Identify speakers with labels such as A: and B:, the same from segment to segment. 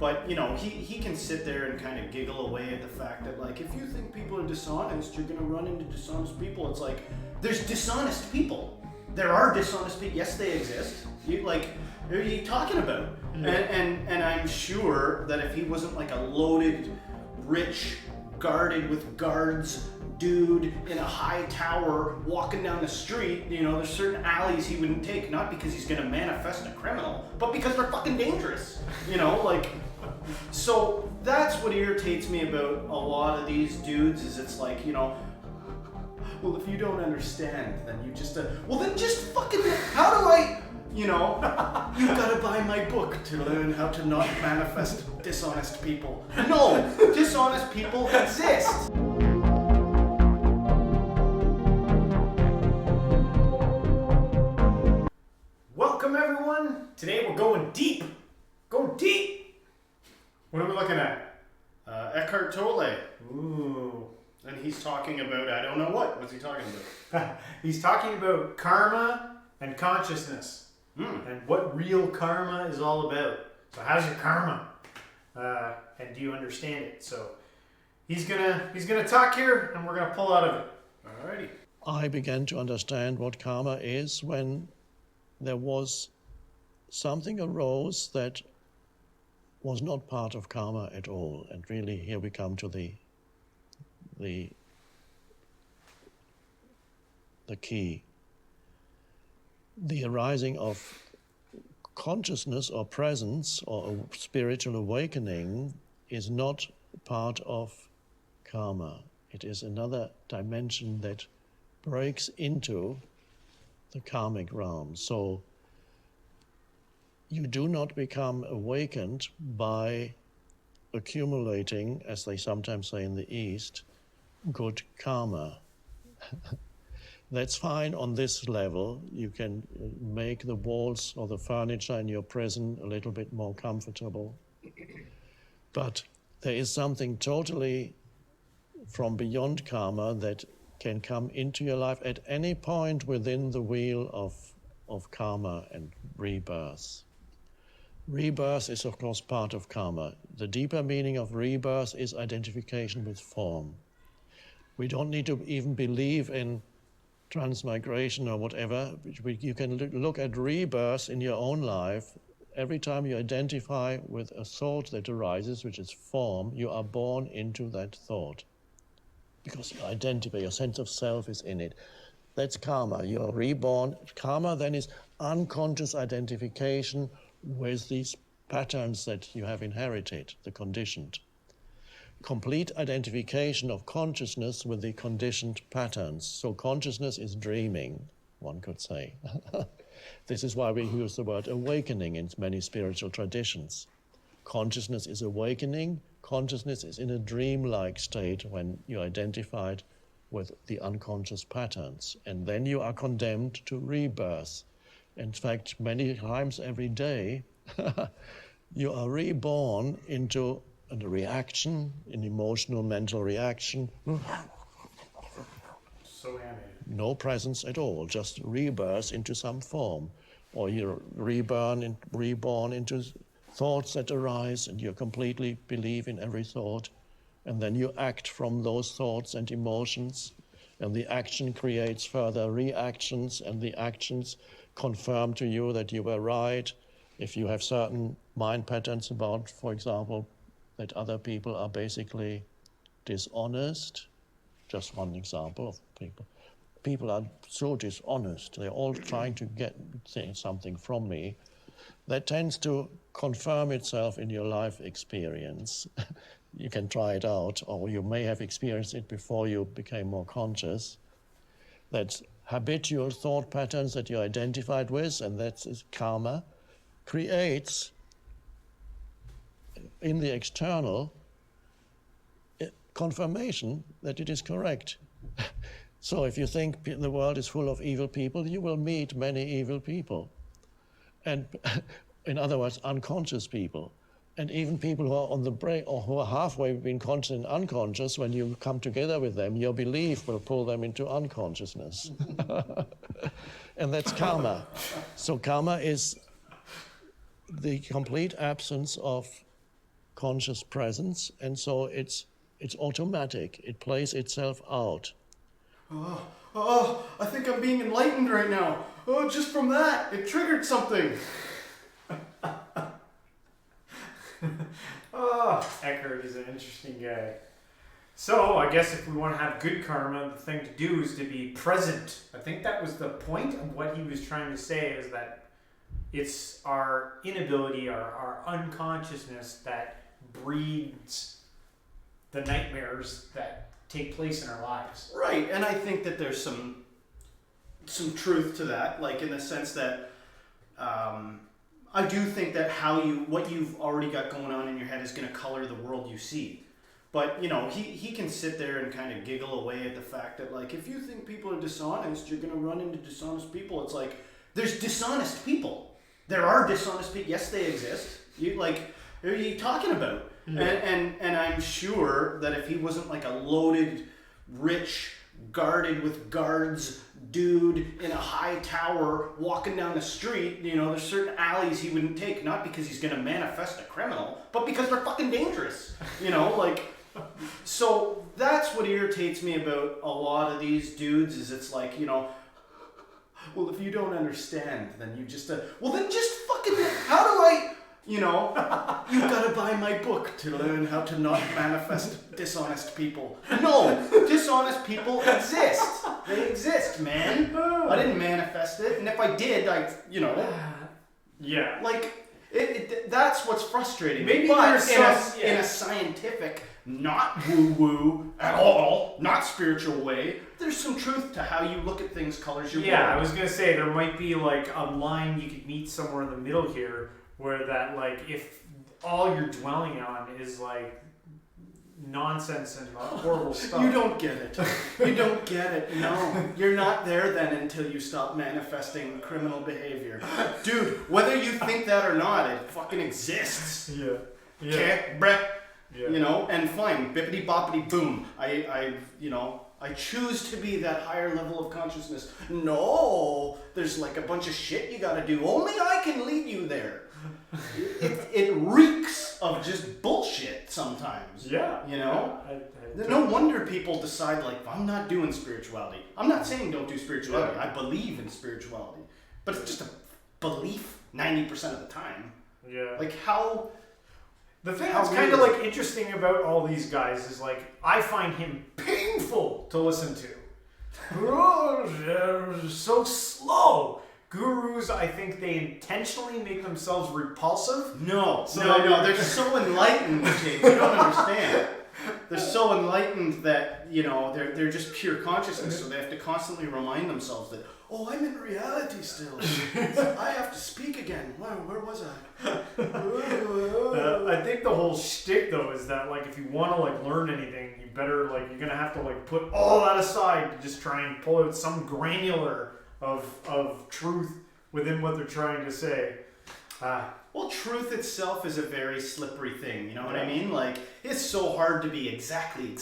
A: But, you know, he can sit there and kind of giggle away at the fact that, like, if you think people are dishonest, you're going to run into dishonest people. It's like, there's dishonest people. There are dishonest people. Yes, they exist. What are you talking about? Yeah. And I'm sure that if he wasn't like a loaded, rich, guarded with guards dude in a high tower walking down the street, you know, there's certain alleys he wouldn't take, not because he's going to manifest a criminal, but because they're fucking dangerous, you know, like. So that's what irritates me about a lot of these dudes is it's like, you know, well, if you don't understand, then you just, well, then just fucking, how do I, you know, you gotta buy my book to learn how to not manifest dishonest people. No, dishonest people exist. Welcome, everyone. Today we're going deep. Go deep. What are we looking at? Eckhart Tolle. Ooh. And he's talking about, I don't know what. What's he talking about?
B: He's talking about karma and consciousness. And what real karma is all about. So how's your karma? And do you understand it? So he's gonna talk here and we're gonna pull out of it.
A: Alrighty.
C: I began to understand what karma is when there was something arose that was not part of karma at all. And really here we come to the key. The arising of consciousness or presence or a spiritual awakening is not part of karma. It is another dimension that breaks into the karmic realm. So you do not become awakened by accumulating, as they sometimes say in the East, good karma. That's fine on this level. You can make the walls or the furniture in your prison a little bit more comfortable. But there is something totally from beyond karma that can come into your life at any point within the wheel of karma and rebirth. Rebirth is, of course, part of karma. The deeper meaning of rebirth is identification with form. We don't need to even believe in transmigration or whatever. You can look at rebirth in your own life. Every time you identify with a thought that arises, which is form, you are born into that thought. Because you identify, your sense of self is in it. That's karma. You're reborn. Karma then is unconscious identification with these patterns that you have inherited, the conditioned. Complete identification of consciousness with the conditioned patterns. So consciousness is dreaming, one could say. This is why we use the word awakening in many spiritual traditions. Consciousness is awakening. Consciousness is in a dreamlike state when you're identified with the unconscious patterns. And then you are condemned to rebirth. In fact, many times every day, you are reborn into a reaction, an emotional, mental reaction.
B: So animated.
C: No presence at all, just rebirth into some form. Or you're reborn into thoughts that arise and you completely believe in every thought. And then you act from those thoughts and emotions. And the action creates further reactions, and the actions confirm to you that you were right. If you have certain mind patterns about, for example, that other people are basically dishonest, just one example of people. People are so dishonest, they're all trying to get something from me. That tends to confirm itself in your life experience. You can try it out, or you may have experienced it before you became more conscious. That habitual thought patterns that you're identified with, and that is karma, creates in the external confirmation that it is correct. So if you think the world is full of evil people, you will meet many evil people. And in other words, unconscious people. And even people who are on the break or who are halfway between conscious and unconscious, when you come together with them, your belief will pull them into unconsciousness. And that's karma. So karma is the complete absence of conscious presence, and so it's automatic. It plays itself out.
A: I think I'm being enlightened right now. Oh, just from that, it triggered something.
B: Eckhart is an interesting guy. So, I guess if we want to have good karma, the thing to do is to be present. I think that was the point of what he was trying to say, is that it's our inability, our unconsciousness that breeds the nightmares that take place in our lives.
A: Right, and I think that there's some truth to that, like in the sense that I do think that what you've already got going on in your head is going to color the world you see. But, you know, he can sit there and kind of giggle away at the fact that, like, if you think people are dishonest, you're going to run into dishonest people. It's like, there's dishonest people. There are dishonest people. Yes, they exist. What are you talking about? Yeah. And I'm sure that if he wasn't like a loaded, rich, guarded with guards dude in a high tower walking down the street, you know, there's certain alleys he wouldn't take, not because he's going to manifest a criminal, but because they're fucking dangerous, you know, like. So that's what irritates me about a lot of these dudes, is it's like, you know, well, if you don't understand, then you just, well, then just fucking, how do I, you know, you gotta buy my book to learn how to not manifest dishonest people. No, dishonest people exist. They exist, man. I didn't manifest it, and if I did,
B: yeah.
A: Like, that's what's frustrating.
B: Maybe
A: but
B: there's
A: in a scientific, not woo-woo at all, not spiritual way, there's some truth to how you look at things colors your world.
B: Yeah, I was going to say, there might be like a line you could meet somewhere in the middle here, where that, like, if all you're dwelling on is like nonsense and horrible stuff.
A: You don't get it. You don't get it. No. You're not there then until you stop manifesting criminal behavior. Dude, whether you think that or not, it fucking exists.
B: Yeah.
A: Okay? Brett.
B: Yeah.
A: You know, and fine, bippity boppity boom. I choose to be that higher level of consciousness. No, there's like a bunch of shit you gotta do. Only I can lead you there. It reeks of just bullshit sometimes.
B: Yeah.
A: You know?
B: Yeah.
A: No wonder people decide, like, I'm not doing spirituality. I'm not saying don't do spirituality.
B: Yeah.
A: I believe in spirituality. But it's just a belief 90% of the time.
B: Yeah.
A: Like, how...
B: The thing that's kind of like interesting about all these guys is, like, I find him painful to listen to. They're so slow. Gurus, I think they intentionally make themselves repulsive.
A: No, they're so enlightened, James. You don't understand. They're so enlightened that, you know, they're just pure consciousness, so they have to constantly remind themselves that, oh, I'm in reality still. I have to speak again. Wow, where was I?
B: I think the whole shtick, though, is that, like, if you want to, like, learn anything, you better, like, you're gonna have to, like, put all that aside to just try and pull out some granular of truth within what they're trying to say.
A: Well, truth itself is a very slippery thing, you know what I mean? Like, it's so hard to be exactly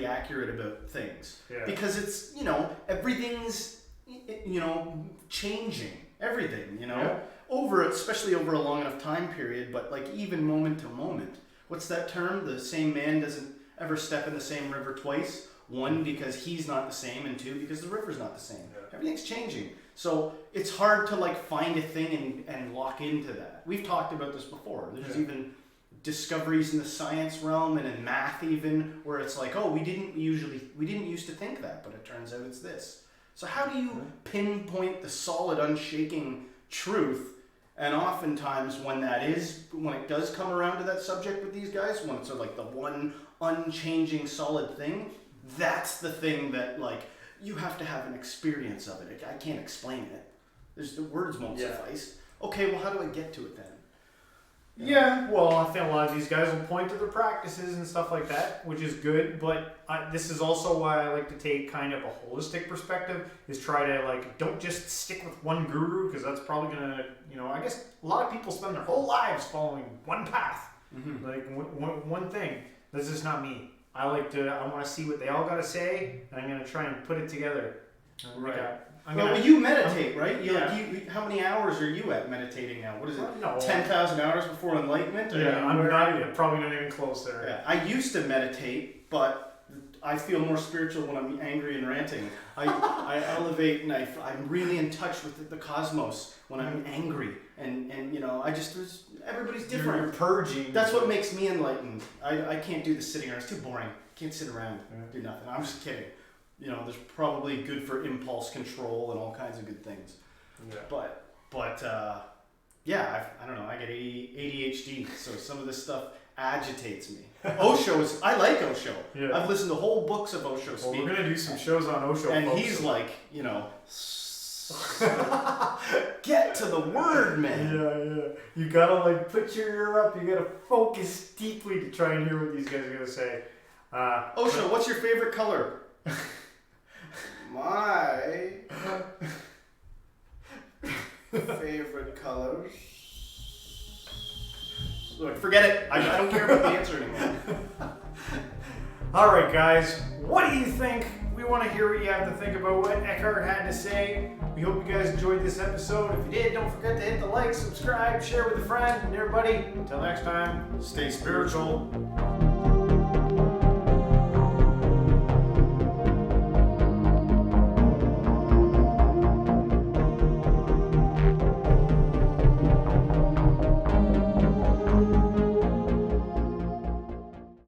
A: accurate about things.
B: Yeah.
A: Because it's, you know, everything's, you know, changing. Everything, you know? Yeah. Especially over a long enough time period, but like even moment to moment. What's that term? The same man doesn't ever step in the same river twice. One, because he's not the same, and two, because the river's not the same. Yeah. Everything's changing. So it's hard to like find a thing and lock into that. We've talked about this before. There's even discoveries in the science realm and in math even, where it's like, oh, we didn't used to think that, but it turns out it's this. So how do you pinpoint the solid, unshaking truth? And oftentimes when it does come around to that subject with these guys, when it's like the one unchanging solid thing, that's the thing that, like, you have to have an experience of it. I can't explain it. The words won't suffice. Okay, well, how do I get to it then?
B: Yeah, well, I think a lot of these guys will point to their practices and stuff like that, which is good, but this is also why I like to take kind of a holistic perspective, is try to, like, don't just stick with one guru, because that's probably going to, you know, I guess a lot of people spend their whole lives following one path, like one thing. This is not me. I want to see what they all got to say, and I'm going to try and put it together. And
A: Well, you meditate, right? How many hours are you at meditating now? What is it?
B: No.
A: 10,000 hours before enlightenment?
B: I'm probably not even close there.
A: Yeah, I used to meditate, but I feel more spiritual when I'm angry and ranting. I elevate, and I'm really in touch with the cosmos when I'm angry, and everybody's different.
B: You're purging.
A: That's what makes me enlightened. I can't do the sitting around. It's too boring. Can't sit around, do nothing. I'm just kidding. There's probably good for impulse control and all kinds of good things.
B: Yeah.
A: But I don't know. I get ADHD, so some of this stuff agitates me. I like Osho.
B: Yeah.
A: I've listened to whole books of Osho speak.
B: Well, we're gonna do some shows on Osho.
A: And
B: folks,
A: he's like, get to the word, man.
B: Yeah. You gotta put your ear up. You gotta focus deeply to try and hear what these guys are gonna say.
A: Osho, what's your favorite color? My favorite colors. Look, forget it. I don't care about the answer anymore.
B: All right, guys. What do you think? We want to hear what you have to think about what Eckhart had to say. We hope you guys enjoyed this episode. If you did, don't forget to hit the like, subscribe, share with a friend, and everybody. Until next time, stay spiritual.